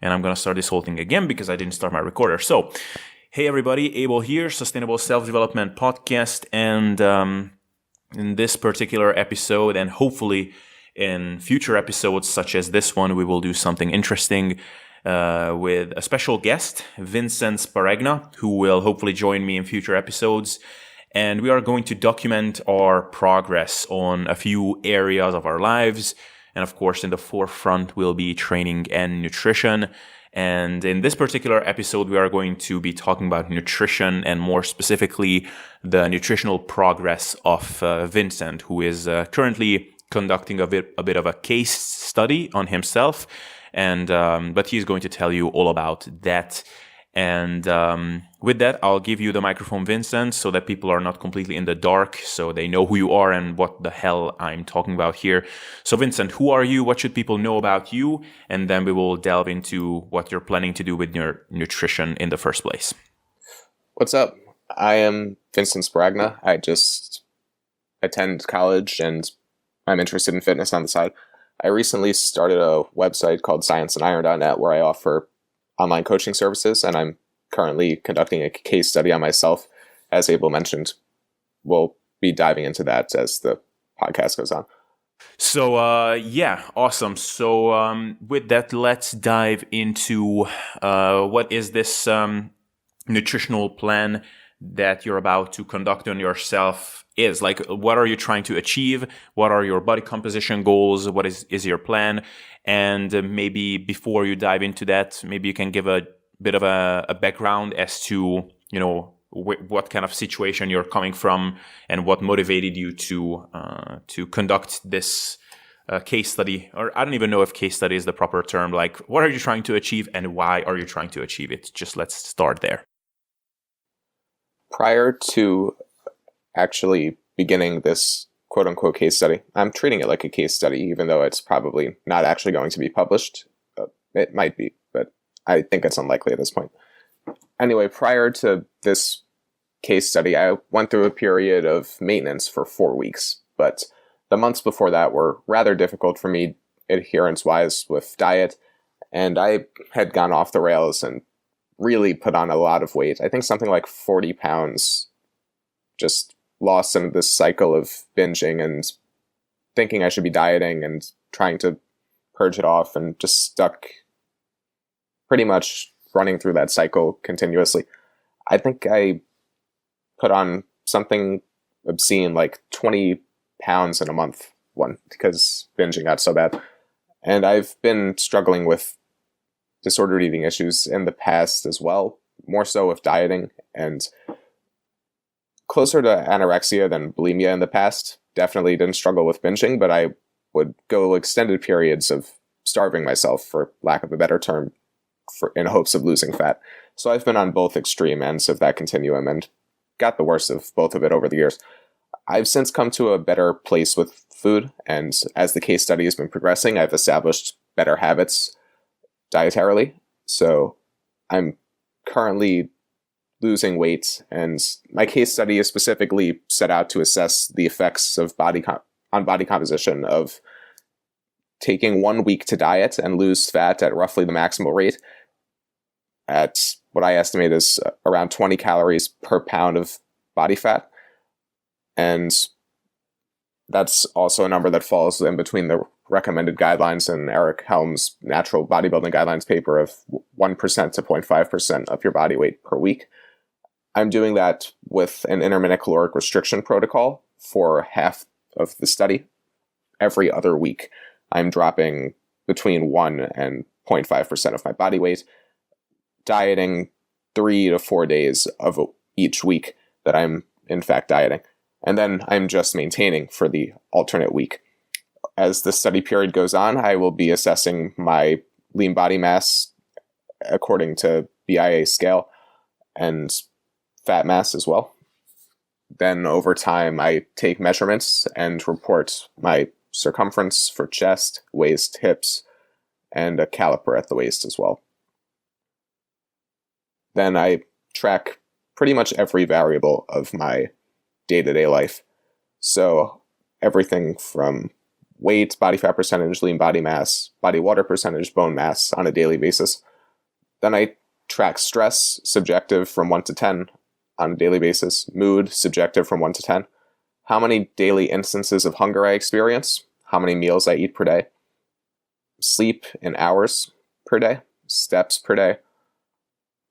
And I'm going to start this whole thing again because I didn't start my recorder. So, hey everybody, Abel here, Sustainable Self-Development Podcast. And in this particular episode, and hopefully in future episodes such as this one, we will do something interesting with a special guest, Vincent Sparagna, who will hopefully join me in future episodes. And we are going to document our progress on a few areas of our lives. And of course, in the forefront will be training and nutrition. And in this particular episode, we are going to be talking about nutrition and more specifically, the nutritional progress of Vincent, who is currently conducting a bit of a case study on himself. And but he's going to tell you all about that. And with that, I'll give you the microphone, Vincent, so that people are not completely in the dark, so they know who you are and what the hell I'm talking about here. So Vincent, who are you? What should people know about you? And then we will delve into what you're planning to do with your nutrition in the first place. What's up? I am Vincent Sparagna. I just attend college and I'm interested in fitness on the side. I recently started a website called scienceandiron.net where I offer online coaching services, and I'm currently conducting a case study on myself. As Abel mentioned, we'll be diving into that as the podcast goes on. So, yeah, awesome. So, with that, let's dive into what is this nutritional plan that you're about to conduct on yourself is. Like, what are you trying to achieve? What are your body composition goals? What is your plan? And maybe before you dive into that, maybe you can give a bit of a background as to, you know, what kind of situation you're coming from and what motivated you to conduct this case study. Or I don't even know if case study is the proper term. Like, what are you trying to achieve and why are you trying to achieve it? Just let's start there. Prior to actually beginning this quote-unquote case study, I'm treating it like a case study, even though it's probably not actually going to be published. It might be, but I think it's unlikely at this point. Anyway, prior to this case study, I went through a period of maintenance for 4 weeks, but the months before that were rather difficult for me adherence-wise with diet, and I had gone off the rails and really put on a lot of weight. I think something like 40 pounds, just lost in this cycle of binging and thinking I should be dieting and trying to purge it off, and just stuck pretty much running through that cycle continuously. I think I put on something obscene like 20 pounds in a month because binging got so bad. And I've been struggling with disordered eating issues in the past as well, more so with dieting, and closer to anorexia than bulimia in the past. Definitely didn't struggle with binging, but I would go extended periods of starving myself, for lack of a better term, in hopes of losing fat. So I've been on both extreme ends of that continuum and got the worst of both of it over the years. I've since come to a better place with food, and as the case study has been progressing, I've established better habits dietarily. So I'm currently losing weight, and my case study is specifically set out to assess the effects of body composition of taking 1 week to diet and lose fat at roughly the maximal rate at what I estimate is around 20 calories per pound of body fat. And that's also a number that falls in between the recommended guidelines in Eric Helm's Natural Bodybuilding Guidelines paper of 1% to 0.5% of your body weight per week. I'm doing that with an intermittent caloric restriction protocol for half of the study. Every other week, I'm dropping between 1 and 0.5% of my body weight, dieting 3 to 4 days of each week that I'm in fact dieting. And then I'm just maintaining for the alternate week. As the study period goes on, I will be assessing my lean body mass according to BIA scale and fat mass as well. Then over time, I take measurements and report my circumference for chest, waist, hips, and a caliper at the waist as well. Then I track pretty much every variable of my day-to-day life. So everything from weight, body fat percentage, lean body mass, body water percentage, bone mass on a daily basis. Then I track stress, subjective from 1 to 10 on a daily basis, mood, subjective from 1 to 10, how many daily instances of hunger I experience, how many meals I eat per day, sleep in hours per day, steps per day,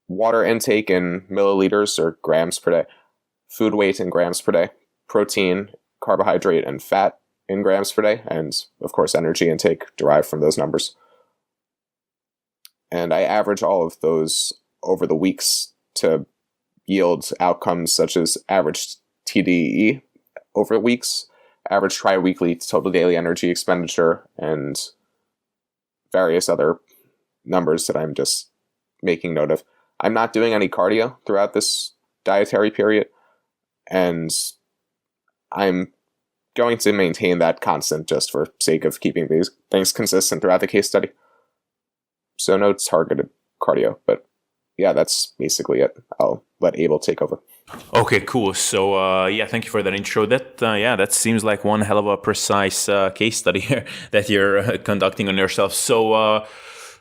water intake in milliliters or grams per day, food weight in grams per day, protein, carbohydrate, and fat in grams per day, and of course energy intake derived from those numbers. And I average all of those over the weeks to yield outcomes such as average TDEE over weeks, average tri-weekly total daily energy expenditure, and various other numbers that I'm just making note of. I'm not doing any cardio throughout this dietary period, and I'm going to maintain that constant just for sake of keeping these things consistent throughout the case study. So no targeted cardio, but yeah, that's basically it. I'll let Abel take over. Okay, cool. So, thank you for that intro. That seems like one hell of a precise case study here that you're conducting on yourself. So,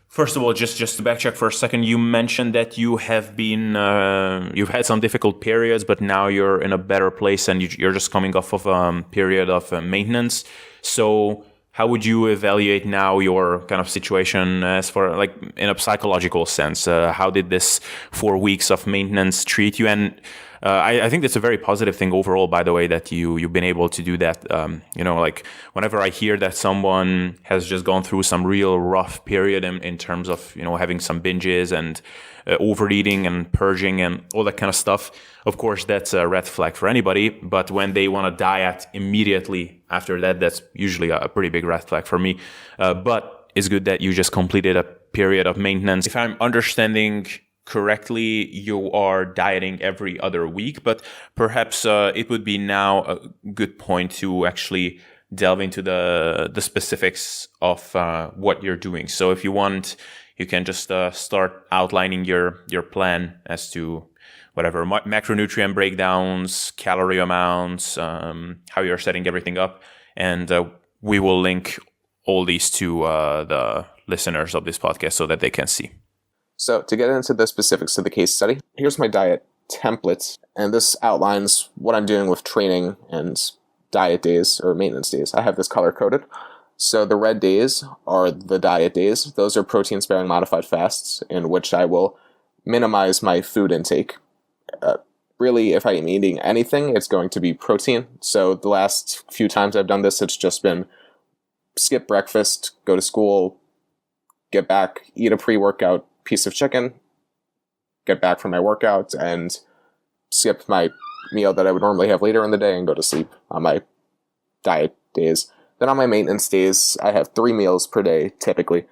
first of all, just to backtrack for a second, you mentioned that you have been, you've had some difficult periods, but now you're in a better place and you're just coming off of a period of maintenance. So, how would you evaluate now your kind of situation as far like in a psychological sense? How did this 4 weeks of maintenance treat you? And I think that's a very positive thing overall, by the way, that you've been able to do that. Like whenever I hear that someone has just gone through some real rough period in terms of, having some binges and overeating and purging and all that kind of stuff, of course, that's a red flag for anybody. But when they want to diet immediately after that, that's usually a pretty big red flag for me. But it's good that you just completed a period of maintenance. If I'm understanding correctly, you are dieting every other week, but perhaps it would be now a good point to actually delve into the specifics of what you're doing. So if you want, you can just start outlining your plan as to whatever macronutrient breakdowns, calorie amounts, how you're setting everything up. And we will link all these to the listeners of this podcast so that they can see. So to get into the specifics of the case study, here's my diet template. And this outlines what I'm doing with training and diet days or maintenance days. I have this color coded. So the red days are the diet days. Those are protein-sparing modified fasts in which I will minimize my food intake. Really, if I am eating anything, it's going to be protein. So the last few times I've done this, it's just been skip breakfast, go to school, get back, eat a pre-workout piece of chicken, get back from my workout, and skip my meal that I would normally have later in the day and go to sleep on my diet days. Then on my maintenance days, I have 3 meals per day typically,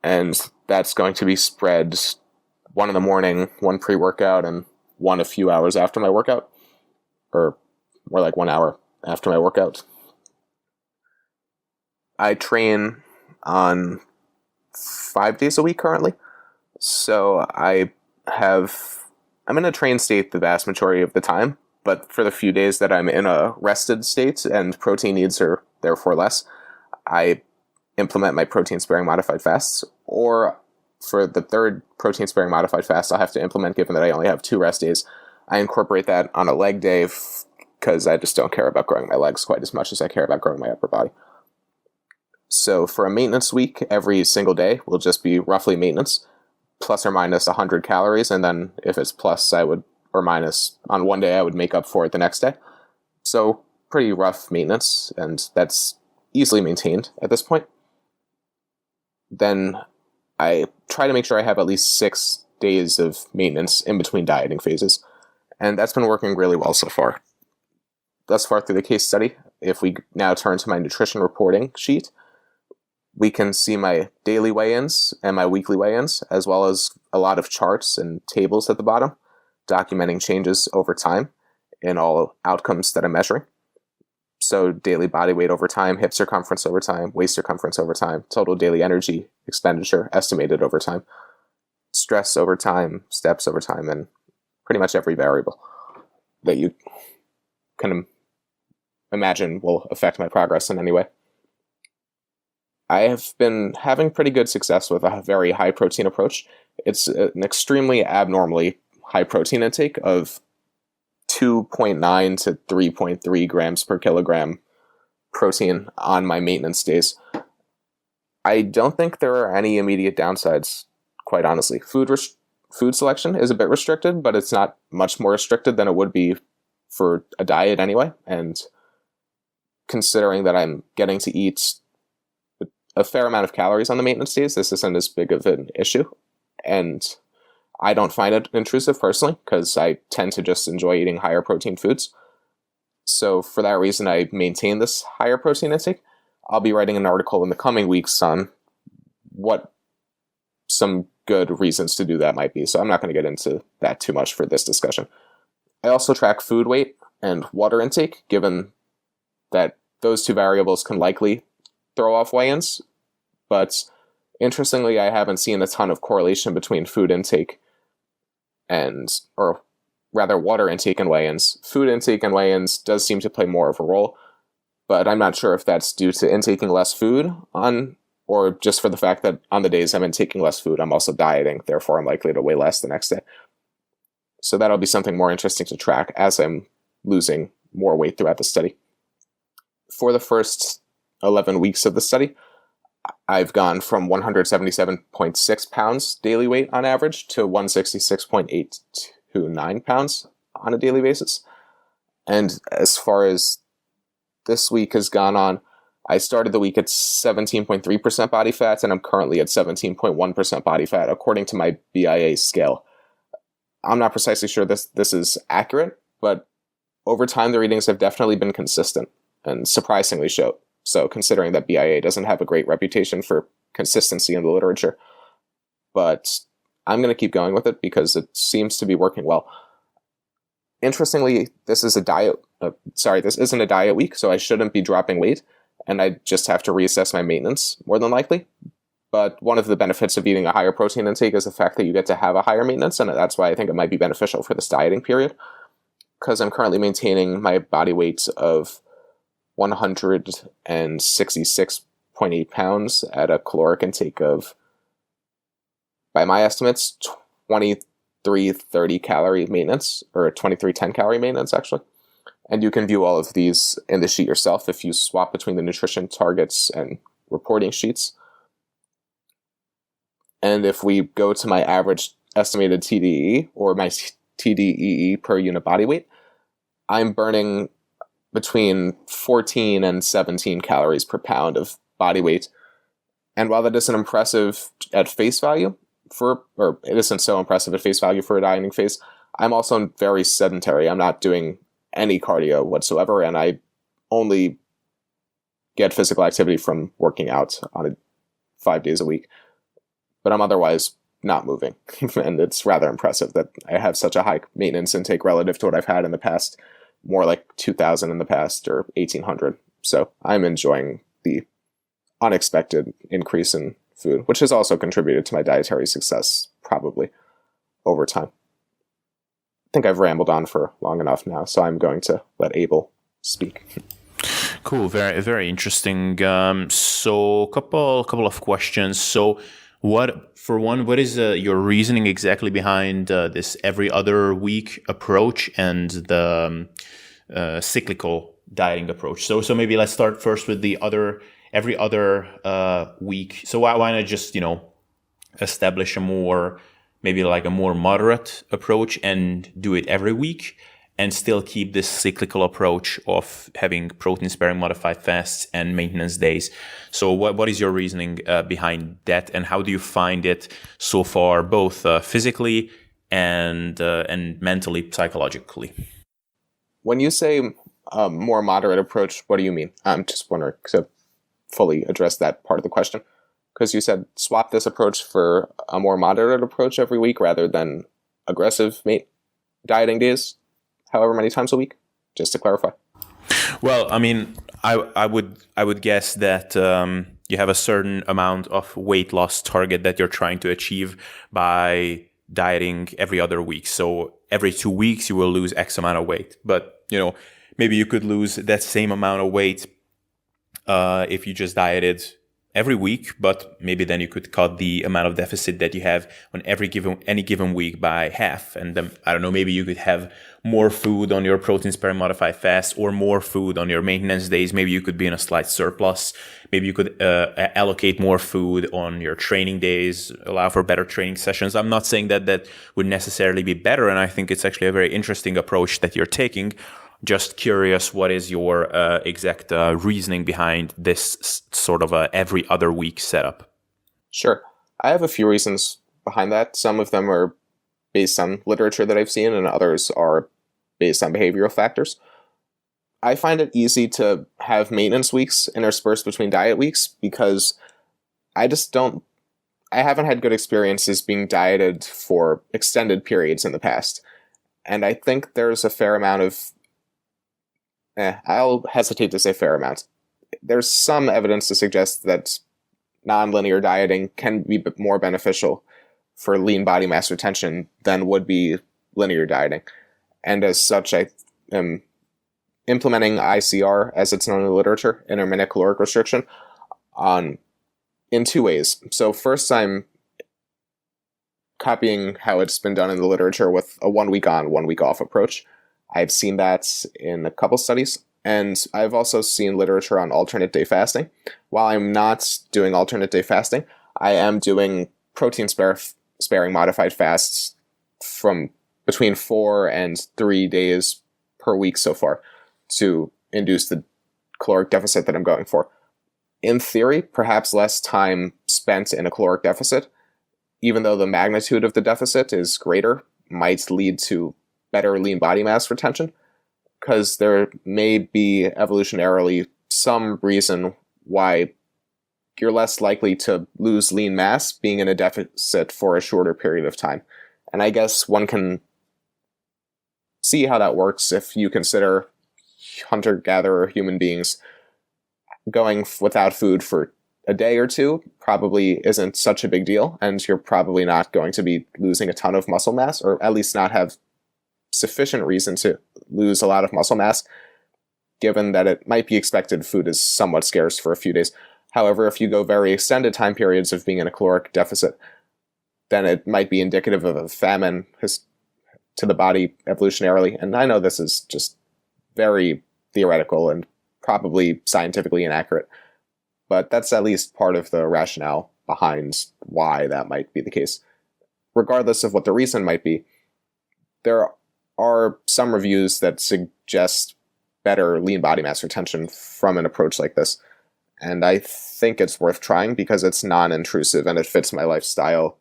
and that's going to be spread 1 in the morning, 1 pre-workout, and 1 a few hours after my workout, or more like 1 hour after my workout. I train on 5 days a week currently, so I'm in a trained state the vast majority of the time, but for the few days that I'm in a rested state and protein needs are therefore less, I implement my protein-sparing modified fasts, or for the third protein-sparing modified fast I'll have to implement given that I only have 2 rest days. I incorporate that on a leg day because I just don't care about growing my legs quite as much as I care about growing my upper body. So for a maintenance week, every single day will just be roughly maintenance, plus or minus 100 calories, and then if it's plus, or minus on one day, I would make up for it the next day. So pretty rough maintenance, and that's easily maintained at this point. Then I try to make sure I have at least 6 days of maintenance in between dieting phases, and that's been working really well so far. Thus far through the case study, if we now turn to my nutrition reporting sheet, we can see my daily weigh-ins and my weekly weigh-ins, as well as a lot of charts and tables at the bottom, documenting changes over time in all outcomes that I'm measuring. So daily body weight over time, hip circumference over time, waist circumference over time, total daily energy expenditure estimated over time, stress over time, steps over time, and pretty much every variable that you can imagine will affect my progress in any way. I have been having pretty good success with a very high protein approach. It's an extremely abnormally high protein intake of 2.9 to 3.3 grams per kilogram protein on my maintenance days. I don't think there are any immediate downsides, quite honestly. Food selection is a bit restricted, but it's not much more restricted than it would be for a diet anyway. And considering that I'm getting to eat a fair amount of calories on the maintenance days, this isn't as big of an issue. And I don't find it intrusive personally, because I tend to just enjoy eating higher protein foods. So for that reason, I maintain this higher protein intake. I'll be writing an article in the coming weeks on what some good reasons to do that might be. So I'm not going to get into that too much for this discussion. I also track food weight and water intake, given that those two variables can likely throw off weigh-ins. But interestingly, I haven't seen a ton of correlation between food intake or rather water intake and weigh-ins. Food intake and weigh-ins does seem to play more of a role, but I'm not sure if that's due to intaking less food or just for the fact that on the days I'm intaking less food, I'm also dieting, therefore I'm likely to weigh less the next day. So that'll be something more interesting to track as I'm losing more weight throughout the study. For the first 11 weeks of the study, I've gone from 177.6 pounds daily weight on average to 166.829 pounds on a daily basis. And as far as this week has gone on, I started the week at 17.3% body fat, and I'm currently at 17.1% body fat, according to my BIA scale. I'm not precisely sure this is accurate, but over time the readings have definitely been consistent and surprisingly so, considering that BIA doesn't have a great reputation for consistency in the literature. But I'm going to keep going with it because it seems to be working well. Interestingly, this isn't a diet week, so I shouldn't be dropping weight, and I just have to reassess my maintenance, more than likely. But one of the benefits of eating a higher protein intake is the fact that you get to have a higher maintenance, and that's why I think it might be beneficial for this dieting period, because I'm currently maintaining my body weight of 166.8 pounds at a caloric intake of, by my estimates, 2330 calorie maintenance, or 2310 calorie maintenance, actually. And you can view all of these in the sheet yourself if you swap between the nutrition targets and reporting sheets. And if we go to my average estimated TDEE, or my TDEE per unit body weight, I'm burning between 14 and 17 calories per pound of body weight. And while that isn't impressive at face value, or it isn't so impressive at face value for a dieting phase, I'm also very sedentary. I'm not doing any cardio whatsoever, and I only get physical activity from working out on 5 days a week. But I'm otherwise not moving, and it's rather impressive that I have such a high maintenance intake relative to what I've had in the past, more like 2,000 in the past, or 1,800. So I'm enjoying the unexpected increase in food, which has also contributed to my dietary success, probably, over time. I think I've rambled on for long enough now, so I'm going to let Abel speak. Cool, very, very interesting. So couple of questions. So what is your reasoning exactly behind this every other week approach and the cyclical dieting approach? So maybe let's start first with the every other week. So why not just establish a more moderate approach and do it every week, and still keep this cyclical approach of having protein-sparing modified fasts and maintenance days. So what is your reasoning behind that, and how do you find it so far, both physically and mentally, psychologically? When you say a more moderate approach, what do you mean? I'm just wondering to fully address that part of the question. Because you said swap this approach for a more moderate approach every week rather than aggressive dieting days, however many times a week, just to clarify. Well, I mean, I would guess that you have a certain amount of weight loss target that you're trying to achieve by dieting every other week. So every 2 weeks you will lose X amount of weight. But maybe you could lose that same amount of weight if you just dieted every week, but maybe then you could cut the amount of deficit that you have on any given week by half. And I don't know, maybe you could have more food on your protein sparing modified fast or more food on your maintenance days. Maybe you could be in a slight surplus. Maybe you could allocate more food on your training days, allow for better training sessions. I'm not saying that would necessarily be better, and I think it's actually a very interesting approach that you're taking. Just curious, what is your exact reasoning behind this sort of a every other week setup? Sure. I have a few reasons behind that. Some of them are based on literature that I've seen, and others are based on behavioral factors. I find it easy to have maintenance weeks interspersed between diet weeks because I haven't had good experiences being dieted for extended periods in the past. And I think there's a fair amount of I'll hesitate to say fair amount. There's some evidence to suggest that nonlinear dieting can be more beneficial for lean body mass retention than would be linear dieting. And as such, I am implementing ICR, as it's known in the literature, intermittent caloric restriction, in two ways. So first, I'm copying how it's been done in the literature with a 1 week on, 1 week off approach. I've seen that in a couple studies, and I've also seen literature on alternate day fasting. While I'm not doing alternate day fasting, I am doing protein sparing modified fasts from between 4 and 3 days per week so far to induce the caloric deficit that I'm going for. In theory, perhaps less time spent in a caloric deficit, even though the magnitude of the deficit is greater, might lead to better lean body mass retention, because there may be evolutionarily some reason why you're less likely to lose lean mass being in a deficit for a shorter period of time. And I guess one can see how that works if you consider hunter-gatherer human beings going without food for a day or two probably isn't such a big deal, and you're probably not going to be losing a ton of muscle mass, or at least not have sufficient reason to lose a lot of muscle mass, given that it might be expected food is somewhat scarce for a few days. However, if you go very extended time periods of being in a caloric deficit, then it might be indicative of a famine to the body evolutionarily. And I know this is just very theoretical and probably scientifically inaccurate, but that's at least part of the rationale behind why that might be the case. Regardless of what the reason might be, there are some reviews that suggest better lean body mass retention from an approach like this. And I think it's worth trying because it's non-intrusive and it fits my lifestyle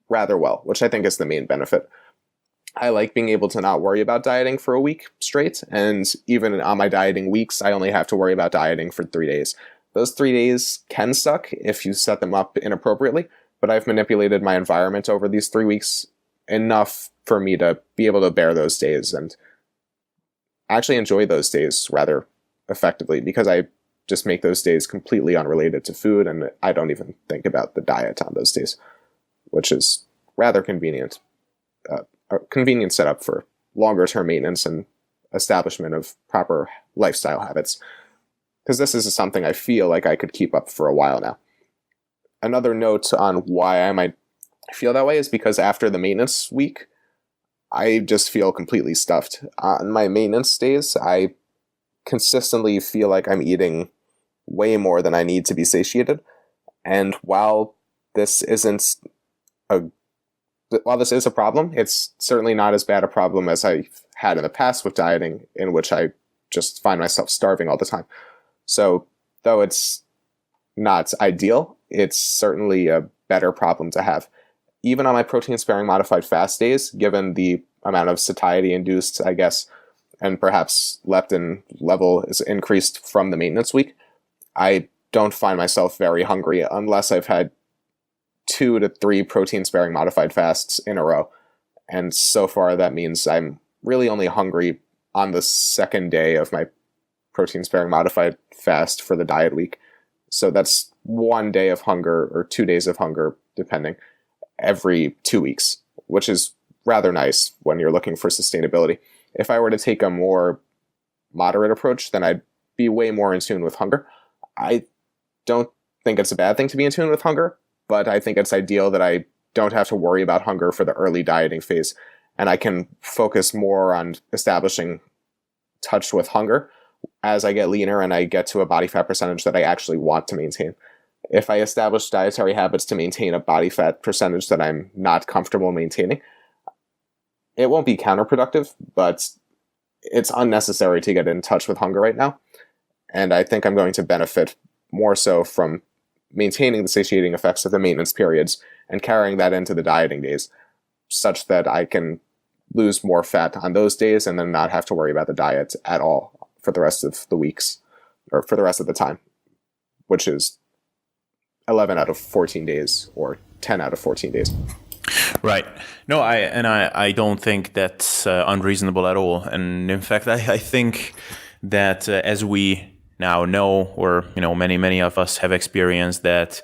rather well, which I think is the main benefit. I like being able to not worry about dieting for a week straight, and even on my dieting weeks, I only have to worry about dieting for 3 days. Those 3 days can suck if you set them up inappropriately, but I've manipulated my environment over these 3 weeks enough for me to be able to bear those days and actually enjoy those days rather effectively, because I just make those days completely unrelated to food, and I don't even think about the diet on those days, which is rather convenient. A convenient setup for longer-term maintenance and establishment of proper lifestyle habits, because this is something I feel like I could keep up for a while now. Another note on why I might feel that way is because after the maintenance week, I just feel completely stuffed. On my maintenance days, I consistently feel like I'm eating way more than I need to be satiated. And while this is a problem, it's certainly not as bad a problem as I had in the past with dieting, in which I just find myself starving all the time. So, though it's not ideal, it's certainly a better problem to have. Even on my protein-sparing modified fast days, given the amount of satiety induced, I guess, and perhaps leptin level is increased from the maintenance week, I don't find myself very hungry unless I've had 2 to 3 protein-sparing modified fasts in a row. And so far, that means I'm really only hungry on the second day of my protein-sparing modified fast for the diet week. So that's 1 day of hunger or 2 days of hunger, depending, every 2 weeks, which is rather nice when you're looking for sustainability. If I were to take a more moderate approach, then I'd be way more in tune with hunger. I don't think it's a bad thing to be in tune with hunger, but I think it's ideal that I don't have to worry about hunger for the early dieting phase, and I can focus more on establishing touch with hunger as I get leaner and I get to a body fat percentage that I actually want to maintain. If I establish dietary habits to maintain a body fat percentage that I'm not comfortable maintaining, it won't be counterproductive, but it's unnecessary to get in touch with hunger right now. And I think I'm going to benefit more so from maintaining the satiating effects of the maintenance periods and carrying that into the dieting days, such that I can lose more fat on those days and then not have to worry about the diet at all for the rest of the weeks, or for the rest of the time, which is 11 out of 14 days or 10 out of 14 days. Right. No, I don't think that's unreasonable at all. And in fact, I think that as we now know, or many of us have experienced that,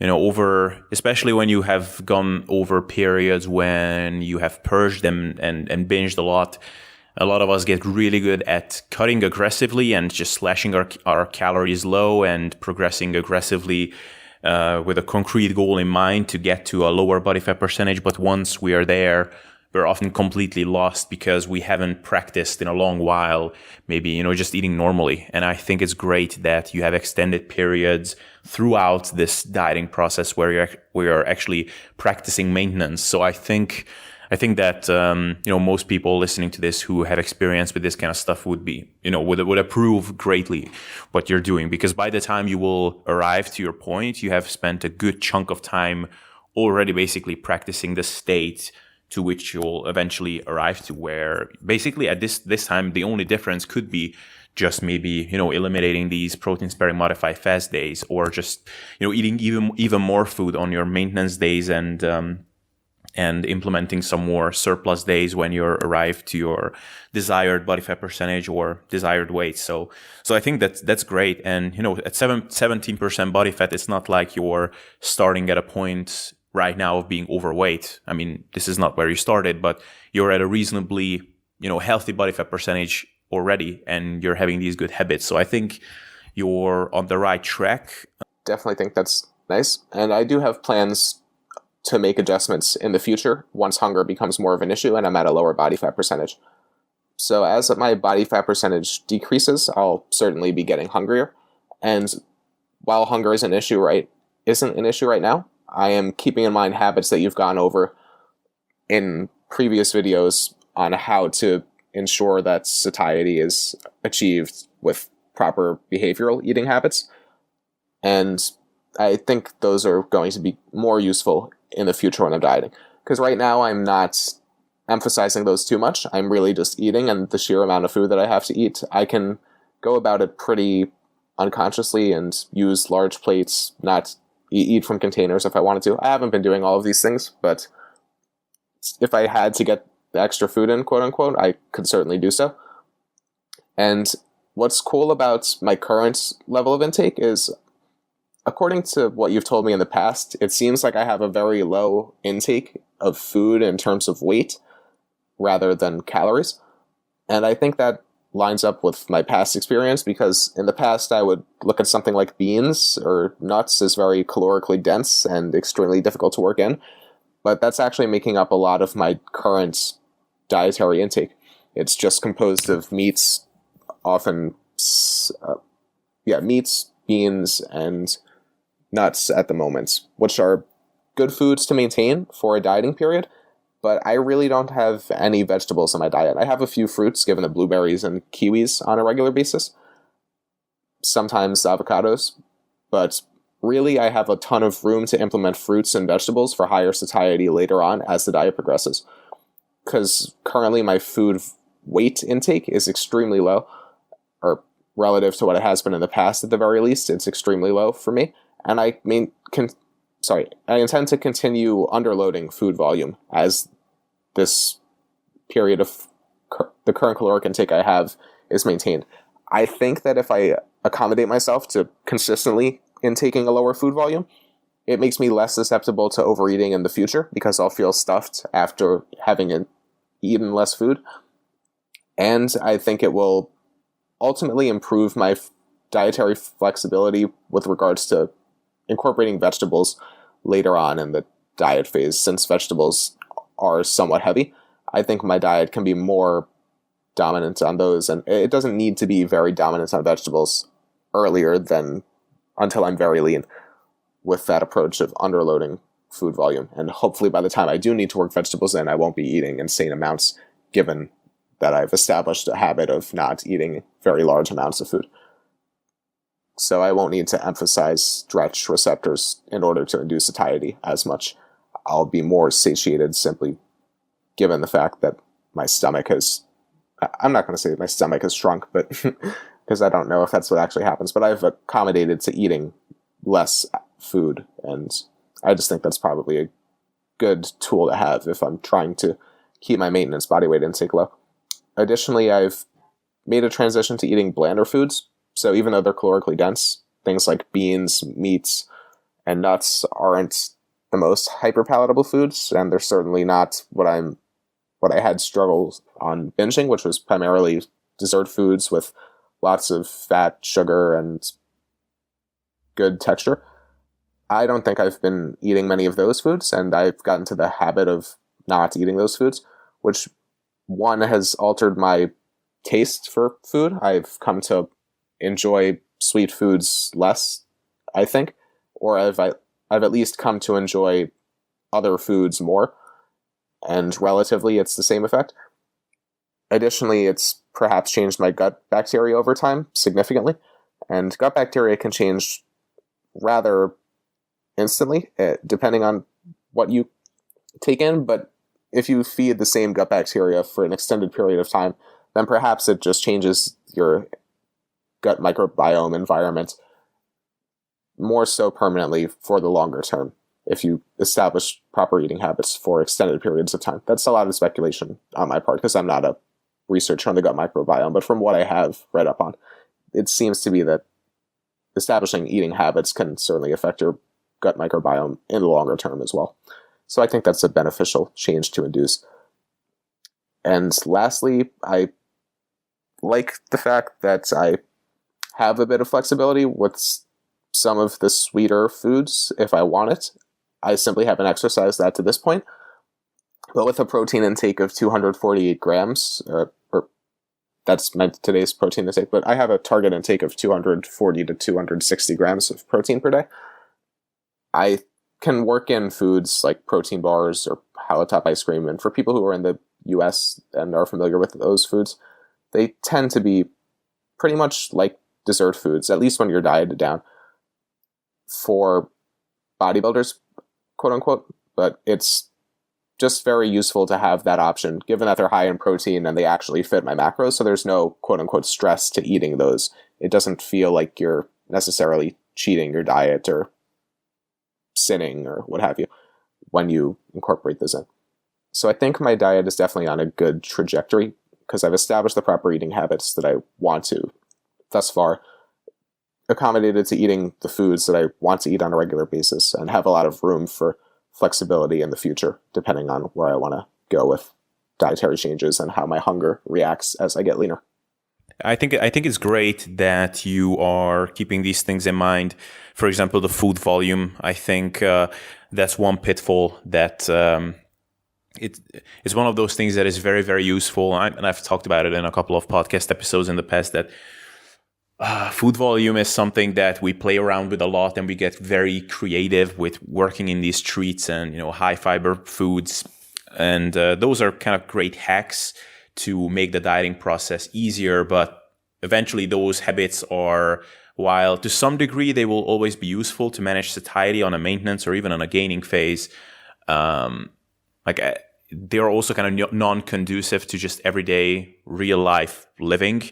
over, especially when you have gone over periods when you have purged and binged a lot of us get really good at cutting aggressively and just slashing our calories low and progressing aggressively with a concrete goal in mind to get to a lower body fat percentage. But once we are there, we're often completely lost because we haven't practiced in a long while, maybe, just eating normally. And I think it's great that you have extended periods throughout this dieting process where we are actually practicing maintenance. So I think that, most people listening to this who have experience with this kind of stuff would be, would approve greatly what you're doing, because by the time you will arrive to your point, you have spent a good chunk of time already basically practicing the state to which you'll eventually arrive to, where basically at this time, the only difference could be just maybe, eliminating these protein sparing modified fast days, or just, eating even more food on your maintenance days and implementing some more surplus days when you arrive to your desired body fat percentage or desired weight. So I think that's great. And, at 17% body fat, it's not like you're starting at a point right now of being overweight. I mean, this is not where you started, but you're at a reasonably, healthy body fat percentage already, and you're having these good habits. So I think you're on the right track. Definitely think that's nice. And I do have plans to make adjustments in the future once hunger becomes more of an issue and I'm at a lower body fat percentage. So as my body fat percentage decreases, I'll certainly be getting hungrier. And while hunger isn't an issue right now, I am keeping in mind habits that you've gone over in previous videos on how to ensure that satiety is achieved with proper behavioral eating habits. And I think those are going to be more useful in the future when I'm dieting. Because right now I'm not emphasizing those too much. I'm really just eating, and the sheer amount of food that I have to eat, I can go about it pretty unconsciously and use large plates, not eat from containers if I wanted to. I haven't been doing all of these things, but if I had to get the extra food in, quote unquote, I could certainly do so. And what's cool about my current level of intake is, according to what you've told me in the past, it seems like I have a very low intake of food in terms of weight rather than calories. And I think that lines up with my past experience, because in the past I would look at something like beans or nuts as very calorically dense and extremely difficult to work in. But that's actually making up a lot of my current dietary intake. It's just composed of meats, often, meats, beans, and nuts at the moment, which are good foods to maintain for a dieting period, but I really don't have any vegetables in my diet. I have a few fruits, given the blueberries and kiwis on a regular basis, sometimes avocados, but really I have a ton of room to implement fruits and vegetables for higher satiety later on as the diet progresses, because currently my food weight intake is extremely low, or relative to what it has been in the past at the very least, it's extremely low for me. And I intend to continue underloading food volume as this period of the current caloric intake I have is maintained. I think that if I accommodate myself to consistently intaking a lower food volume, it makes me less susceptible to overeating in the future, because I'll feel stuffed after having eaten less food. And I think it will ultimately improve my dietary flexibility with regards to incorporating vegetables later on in the diet phase, since vegetables are somewhat heavy, I think my diet can be more dominant on those, and it doesn't need to be very dominant on vegetables earlier than until I'm very lean, with that approach of underloading food volume. And hopefully by the time I do need to work vegetables in, I won't be eating insane amounts, given that I've established a habit of not eating very large amounts of food. So I won't need to emphasize stretch receptors in order to induce satiety as much. I'll be more satiated simply given the fact that my stomach has, I'm not going to say my stomach has shrunk, but because I don't know if that's what actually happens, but I've accommodated to eating less food, and I just think that's probably a good tool to have if I'm trying to keep my maintenance body weight intake low. Additionally, I've made a transition to eating blander foods, so even though they're calorically dense, things like beans, meats, and nuts aren't the most hyperpalatable foods, and they're certainly not what I had struggles on binging, which was primarily dessert foods with lots of fat, sugar, and good texture. I don't think I've been eating many of those foods, and I've gotten to the habit of not eating those foods, which one has altered my taste for food. I've come to enjoy sweet foods less, I think, or I've at least come to enjoy other foods more, and relatively it's the same effect. Additionally, it's perhaps changed my gut bacteria over time significantly, and gut bacteria can change rather instantly, depending on what you take in, but if you feed the same gut bacteria for an extended period of time, then perhaps it just changes your gut microbiome environment more so permanently for the longer term if you establish proper eating habits for extended periods of time. That's a lot of speculation on my part because I'm not a researcher on the gut microbiome, but from what I have read up on, it seems to be that establishing eating habits can certainly affect your gut microbiome in the longer term as well. So I think that's a beneficial change to induce. And lastly, I like the fact that I have a bit of flexibility with some of the sweeter foods if I want it. I simply haven't exercised that to this point. But with a protein intake of 248 grams, or that's meant today's protein intake, but I have a target intake of 240 to 260 grams of protein per day. I can work in foods like protein bars or halotop ice cream, and for people who are in the US and are familiar with those foods, they tend to be pretty much like dessert foods, at least when you're dieted down, for bodybuilders, quote unquote, but it's just very useful to have that option, given that they're high in protein and they actually fit my macros, so there's no quote unquote stress to eating those. It doesn't feel like you're necessarily cheating your diet or sinning or what have you when you incorporate those in. So I think my diet is definitely on a good trajectory because I've established the proper eating habits that I want to thus far, accommodated to eating the foods that I want to eat on a regular basis, and have a lot of room for flexibility in the future, depending on where I want to go with dietary changes and how my hunger reacts as I get leaner. I think it's great that you are keeping these things in mind. For example, the food volume. I think that's one pitfall that it's one of those things that is very, very useful. And I've talked about it in a couple of podcast episodes in the past that food volume is something that we play around with a lot, and we get very creative with working in these treats and high fiber foods, and those are kind of great hacks to make the dieting process easier. But eventually those habits are, while to some degree they will always be useful to manage satiety on a maintenance or even on a gaining phase, they are also kind of non-conducive to just everyday real life living.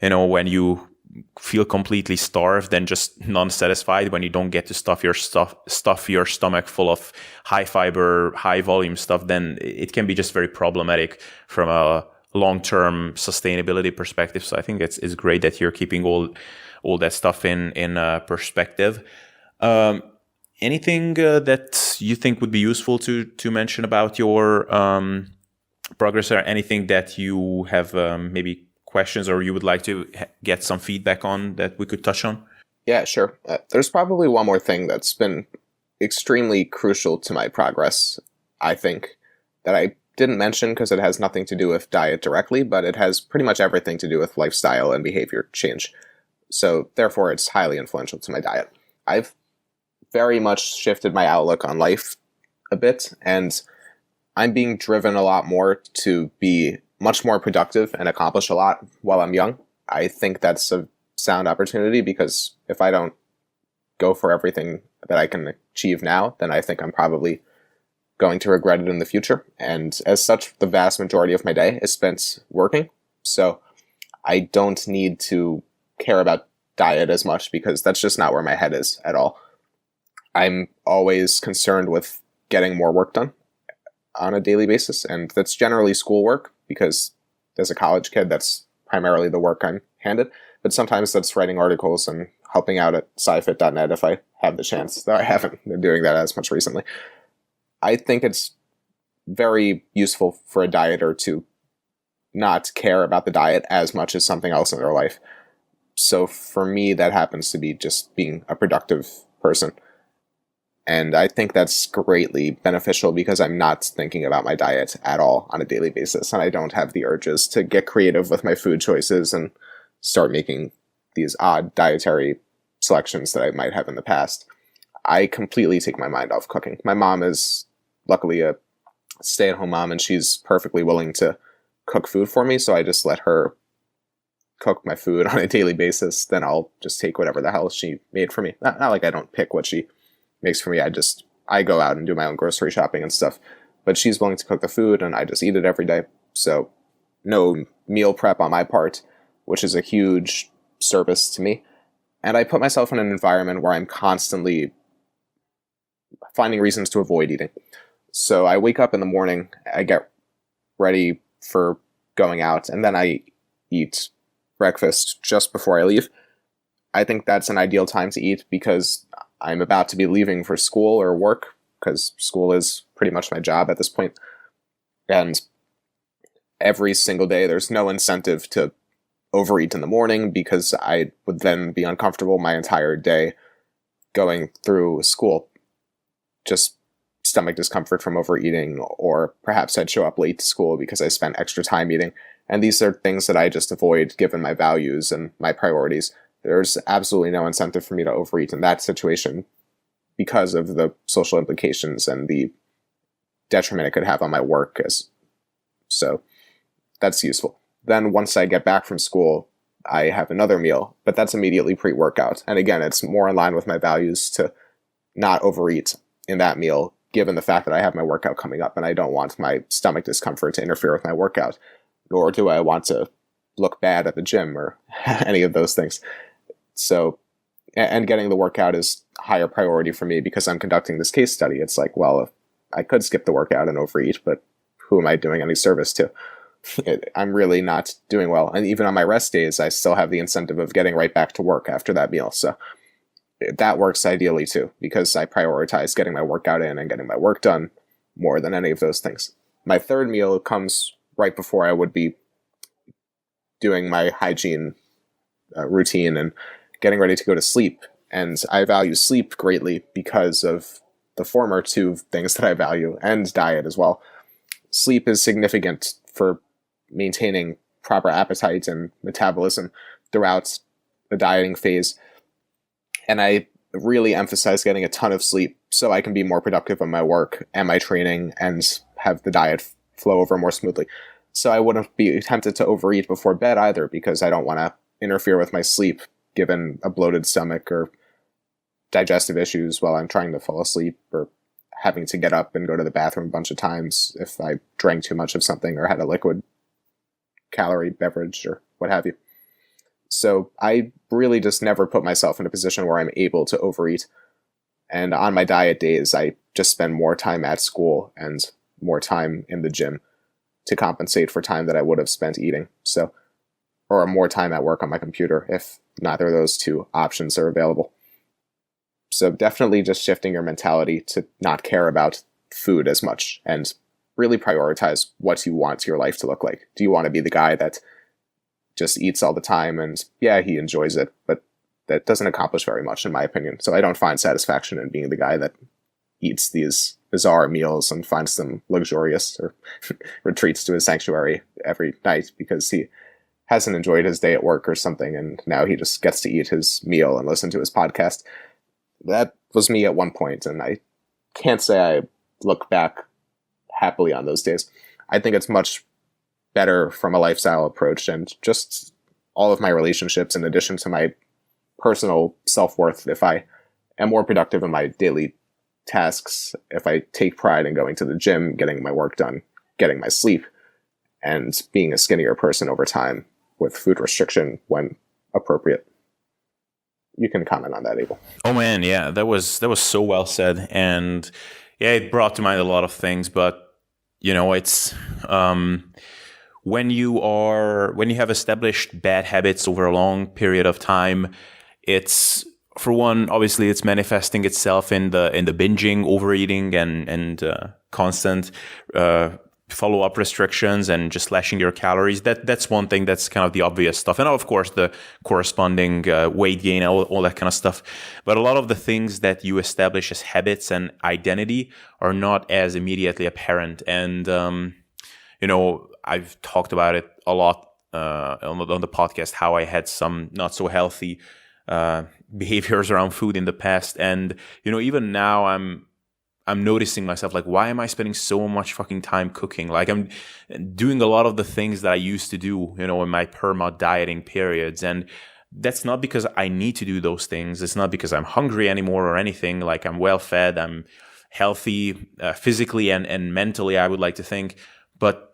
When you feel completely starved and just non-satisfied, when you don't get to stuff your stomach full of high fiber, high volume stuff, then it can be just very problematic from a long-term sustainability perspective. So I think it's great that you're keeping all that stuff in perspective. Anything that you think would be useful to mention about your progress, or anything that you have maybe questions or you would like to get some feedback on that we could touch on? Yeah, sure. There's probably one more thing that's been extremely crucial to my progress, I think, that I didn't mention because it has nothing to do with diet directly, but it has pretty much everything to do with lifestyle and behavior change. So therefore, it's highly influential to my diet. I've very much shifted my outlook on life a bit, and I'm being driven a lot more to be much more productive and accomplish a lot while I'm young. I think that's a sound opportunity because if I don't go for everything that I can achieve now, then I think I'm probably going to regret it in the future. And as such, the vast majority of my day is spent working. So I don't need to care about diet as much because that's just not where my head is at all. I'm always concerned with getting more work done on a daily basis. And that's generally schoolwork because as a college kid, that's primarily the work I'm handed. But sometimes that's writing articles and helping out at scifit.net if I have the chance, though I haven't been doing that as much recently. I think it's very useful for a dieter to not care about the diet as much as something else in their life. So for me, that happens to be just being a productive person. And I think that's greatly beneficial because I'm not thinking about my diet at all on a daily basis. And I don't have the urges to get creative with my food choices and start making these odd dietary selections that I might have in the past. I completely take my mind off cooking. My mom is luckily a stay-at-home mom, and she's perfectly willing to cook food for me. So I just let her cook my food on a daily basis. Then I'll just take whatever the hell she made for me. Not like I don't pick what she makes for me. I go out and do my own grocery shopping and stuff. But she's willing to cook the food, and I just eat it every day. So no meal prep on my part, which is a huge service to me. And I put myself in an environment where I'm constantly finding reasons to avoid eating. So I wake up in the morning, I get ready for going out, and then I eat breakfast just before I leave. I think that's an ideal time to eat because I'm about to be leaving for school or work, because school is pretty much my job at this point. And every single day, there's no incentive to overeat in the morning because I would then be uncomfortable my entire day going through school. Just stomach discomfort from overeating, or perhaps I'd show up late to school because I spent extra time eating. And these are things that I just avoid given my values and my priorities. There's absolutely no incentive for me to overeat in that situation because of the social implications and the detriment it could have on my work. So that's useful. Then once I get back from school, I have another meal, but that's immediately pre-workout. And again, it's more in line with my values to not overeat in that meal, given the fact that I have my workout coming up and I don't want my stomach discomfort to interfere with my workout, nor do I want to look bad at the gym or any of those things. So, and getting the workout is higher priority for me because I'm conducting this case study. It's like, well, I could skip the workout and overeat, but who am I doing any service to? I'm really not doing well. And even on my rest days, I still have the incentive of getting right back to work after that meal. So that works ideally too, because I prioritize getting my workout in and getting my work done more than any of those things. My third meal comes right before I would be doing my hygiene routine and getting ready to go to sleep. And I value sleep greatly because of the former two things that I value, and diet as well. Sleep is significant for maintaining proper appetite and metabolism throughout the dieting phase. And I really emphasize getting a ton of sleep so I can be more productive on my work and my training and have the diet flow over more smoothly. So I wouldn't be tempted to overeat before bed either because I don't want to interfere with my sleep given a bloated stomach or digestive issues while I'm trying to fall asleep, or having to get up and go to the bathroom a bunch of times if I drank too much of something or had a liquid calorie beverage or what have you. So I really just never put myself in a position where I'm able to overeat. And on my diet days, I just spend more time at school and more time in the gym to compensate for time that I would have spent eating. So, or more time at work on my computer if neither of those two options are available. So definitely just shifting your mentality to not care about food as much and really prioritize what you want your life to look like. Do you want to be the guy that just eats all the time and yeah, he enjoys it, but that doesn't accomplish very much, in my opinion. So I don't find satisfaction in being the guy that eats these bizarre meals and finds them luxurious, or retreats to his sanctuary every night because he hasn't enjoyed his day at work or something, and now he just gets to eat his meal and listen to his podcast. That was me at one point, and I can't say I look back happily on those days. I think it's much better from a lifestyle approach, and just all of my relationships, in addition to my personal self-worth, if I am more productive in my daily tasks, if I take pride in going to the gym, getting my work done, getting my sleep, and being a skinnier person over time with food restriction when appropriate. You can comment on that, Abel. Oh man, yeah, that was so well said, and yeah, it brought to mind a lot of things. But it's when you have established bad habits over a long period of time, it's, for one, obviously it's manifesting itself in the binging, overeating, and constant follow-up restrictions and just slashing your calories. That's one thing that's kind of the obvious stuff. And of course, the corresponding weight gain, all that kind of stuff. But a lot of the things that you establish as habits and identity are not as immediately apparent. And, I've talked about it a lot on the podcast, how I had some not so healthy behaviors around food in the past. And, even now I'm noticing myself, like, why am I spending so much fucking time cooking? Like, I'm doing a lot of the things that I used to do, in my perma dieting periods. And that's not because I need to do those things. It's not because I'm hungry anymore or anything. Like, I'm well fed, I'm healthy, physically and mentally, I would like to think. But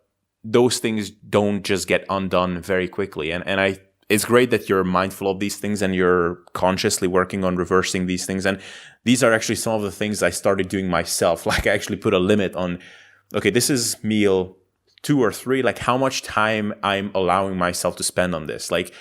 those things don't just get undone very quickly. And it's great that you're mindful of these things and you're consciously working on reversing these things. And these are actually some of the things I started doing myself. Like, I actually put a limit on, okay, this is meal 2 or 3. Like, how much time I'm allowing myself to spend on this? Like,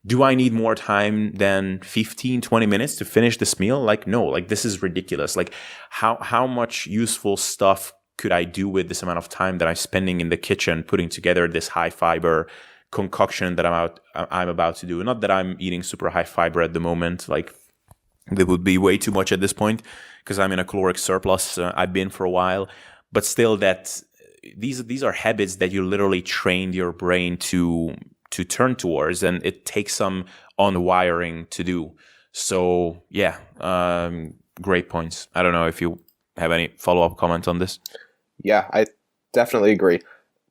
do I need more time than 15, 20 minutes to finish this meal? Like, no, like, this is ridiculous. Like, how much useful stuff could I do with this amount of time that I'm spending in the kitchen putting together this high fiber concoction that I'm about to do? Not that I'm eating super high fiber at the moment. Like, that would be way too much at this point because I'm in a caloric surplus. I've been for a while, but still, that these are habits that you literally trained your brain to turn towards, and it takes some unwiring to do. So yeah, great points. I don't know if you have any follow-up comment on this. Yeah, I definitely agree.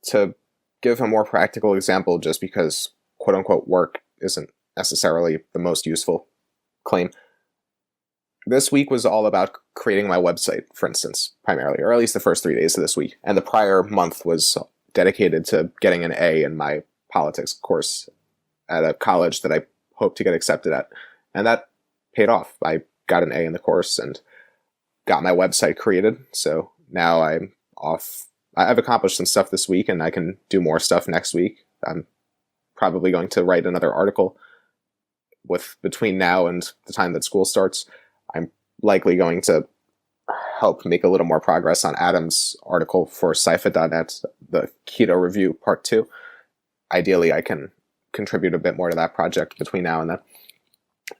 To give a more practical example, just because quote-unquote work isn't necessarily the most useful claim, this week was all about creating my website, for instance, primarily, or at least the first 3 days of this week. And the prior month was dedicated to getting an A in my politics course at a college that I hope to get accepted at. And that paid off. I got an A in the course and got my website created. So now I'm off. I've accomplished some stuff this week, and I can do more stuff next week. I'm probably going to write another article between now and the time that school starts. I'm likely going to help make a little more progress on Adam's article for Sypha.net, the Keto Review Part 2. Ideally, I can contribute a bit more to that project between now and then.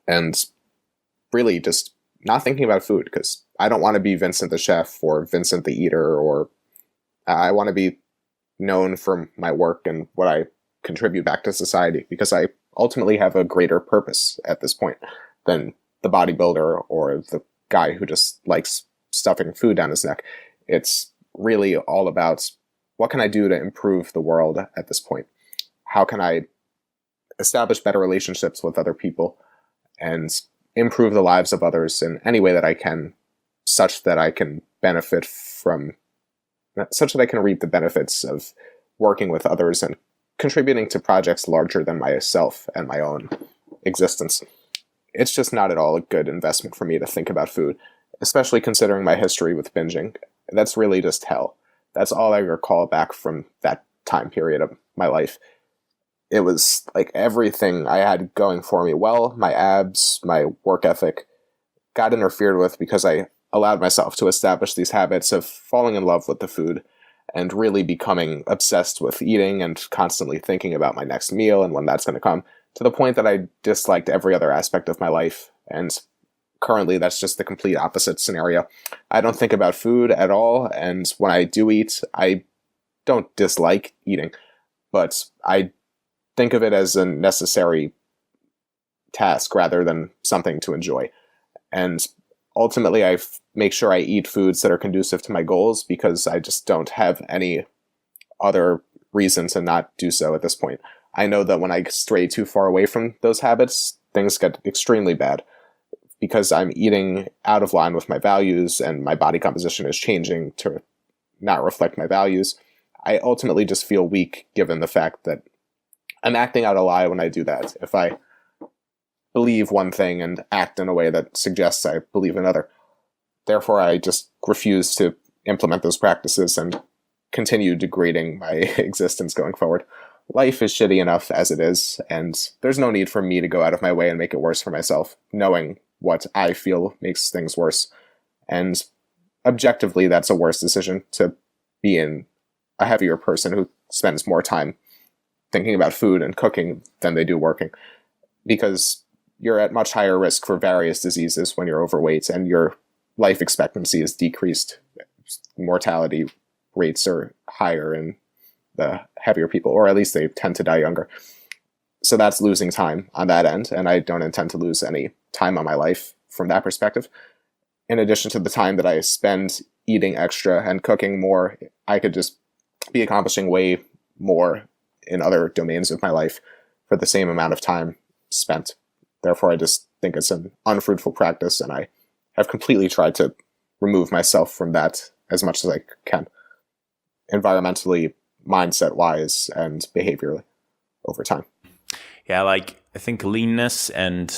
And really just not thinking about food, because I don't want to be Vincent the Chef or Vincent the Eater, or I want to be known for my work and what I contribute back to society, because I ultimately have a greater purpose at this point than the bodybuilder or the guy who just likes stuffing food down his neck. It's really all about, what can I do to improve the world at this point? How can I establish better relationships with other people and improve the lives of others in any way that I can, such that I can reap the benefits of working with others and contributing to projects larger than myself and my own existence. It's just not at all a good investment for me to think about food, especially considering my history with binging. That's really just hell. That's all I recall back from that time period of my life. It was like everything I had going for me well, my abs, my work ethic, got interfered with because I allowed myself to establish these habits of falling in love with the food and really becoming obsessed with eating and constantly thinking about my next meal and when that's going to come, to the point that I disliked every other aspect of my life. And currently, that's just the complete opposite scenario. I don't think about food at all. And when I do eat, I don't dislike eating, but I think of it as a necessary task rather than something to enjoy. And ultimately, I make sure I eat foods that are conducive to my goals because I just don't have any other reason to not do so at this point. I know that when I stray too far away from those habits, things get extremely bad because I'm eating out of line with my values and my body composition is changing to not reflect my values. I ultimately just feel weak given the fact that I'm acting out a lie when I do that. If I believe one thing and act in a way that suggests I believe another. Therefore, I just refuse to implement those practices and continue degrading my existence going forward. Life is shitty enough as it is, and there's no need for me to go out of my way and make it worse for myself, knowing what I feel makes things worse. And objectively, that's a worse decision to be in a heavier person who spends more time thinking about food and cooking than they do working. Because you're at much higher risk for various diseases when you're overweight and your life expectancy is decreased. Mortality rates are higher in the heavier people, or at least they tend to die younger. So that's losing time on that end, and I don't intend to lose any time on my life from that perspective. In addition to the time that I spend eating extra and cooking more, I could just be accomplishing way more in other domains of my life for the same amount of time spent. Therefore, I just think it's an unfruitful practice, and I have completely tried to remove myself from that as much as I can, environmentally, mindset-wise, and behaviorally over time. Yeah, like I think leanness and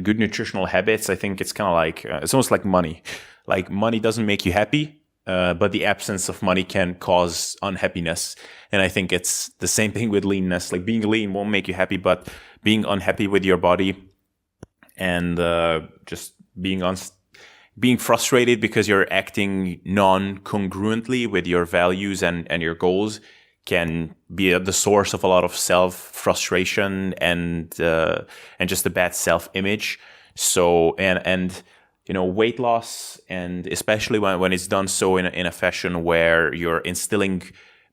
good nutritional habits, I think it's kind of like, it's almost like money. Like money doesn't make you happy, but the absence of money can cause unhappiness. And I think it's the same thing with leanness. Like being lean won't make you happy, but being unhappy with your body and just being frustrated because you're acting non-congruently with your values and your goals can be the source of a lot of self-frustration and just a bad self-image. So and you know, weight loss, and especially when it's done so in a fashion where you're instilling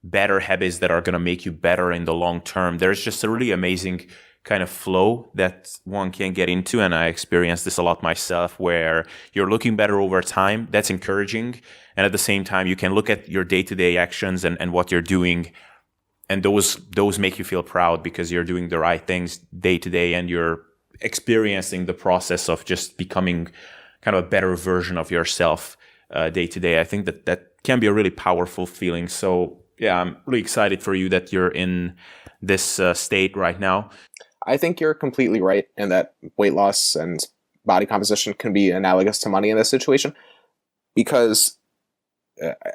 better habits that are going to make you better in the long term, there's just a really amazing kind of flow that one can get into. And I experienced this a lot myself, where you're looking better over time. That's encouraging. And at the same time, you can look at your day-to-day actions and what you're doing. And those make you feel proud because you're doing the right things day to day and you're experiencing the process of just becoming kind of a better version of yourself day to day. I think that can be a really powerful feeling. So yeah, I'm really excited for you that you're in this state right now. I think you're completely right in that weight loss and body composition can be analogous to money in this situation, because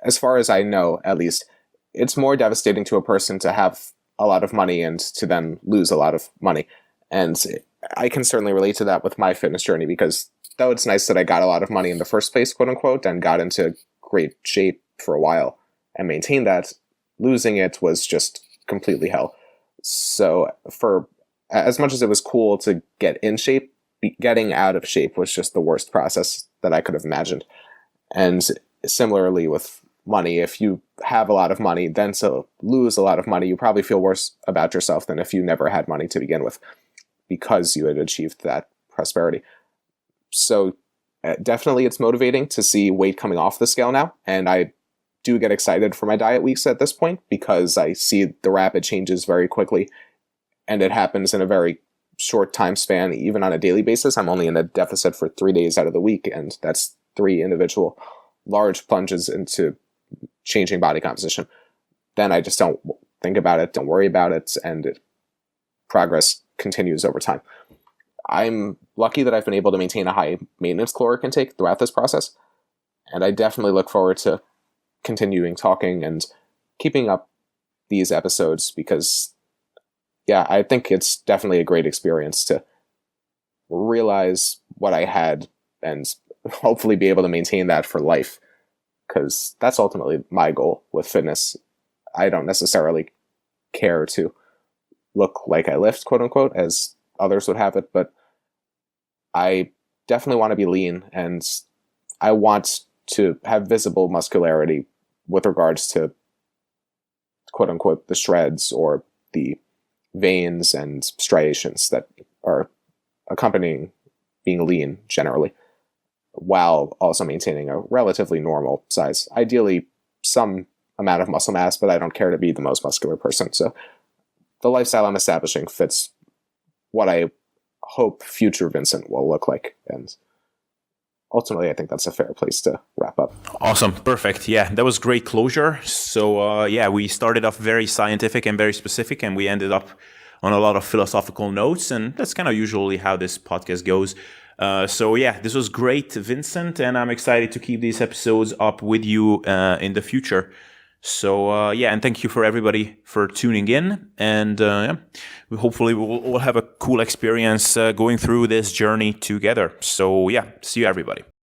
as far as I know, at least, it's more devastating to a person to have a lot of money and to then lose a lot of money. And I can certainly relate to that with my fitness journey, because though it's nice that I got a lot of money in the first place, quote unquote, and got into great shape for a while and maintained that, losing it was just completely hell. So for as much as it was cool to get in shape, getting out of shape was just the worst process that I could have imagined. And similarly with money, if you have a lot of money, then to lose a lot of money, you probably feel worse about yourself than if you never had money to begin with, because you had achieved that prosperity. So definitely it's motivating to see weight coming off the scale now. And I do get excited for my diet weeks at this point, because I see the rapid changes very quickly. And it happens in a very short time span, even on a daily basis. I'm only in a deficit for 3 days out of the week, and that's 3 individual large plunges into changing body composition. Then I just don't think about it, don't worry about it, and progress continues over time. I'm lucky that I've been able to maintain a high maintenance caloric intake throughout this process, and I definitely look forward to continuing talking and keeping up these episodes, because yeah, I think it's definitely a great experience to realize what I had and hopefully be able to maintain that for life, because that's ultimately my goal with fitness. I don't necessarily care to look like I lift, quote unquote, as others would have it, but I definitely want to be lean, and I want to have visible muscularity with regards to quote unquote the shreds or the veins and striations that are accompanying being lean generally, while also maintaining a relatively normal size. Ideally, some amount of muscle mass, but I don't care to be the most muscular person. So the lifestyle I'm establishing fits what I hope future Vincent will look like. And ultimately, I think that's a fair place to wrap up. Awesome. Perfect. Yeah, that was great closure. So we started off very scientific and very specific, and we ended up on a lot of philosophical notes. And that's kind of usually how this podcast goes. This was great, Vincent, and I'm excited to keep these episodes up with you in the future. So, and thank you for everybody for tuning in. And hopefully we'll have a cool experience going through this journey together. So, see you, everybody.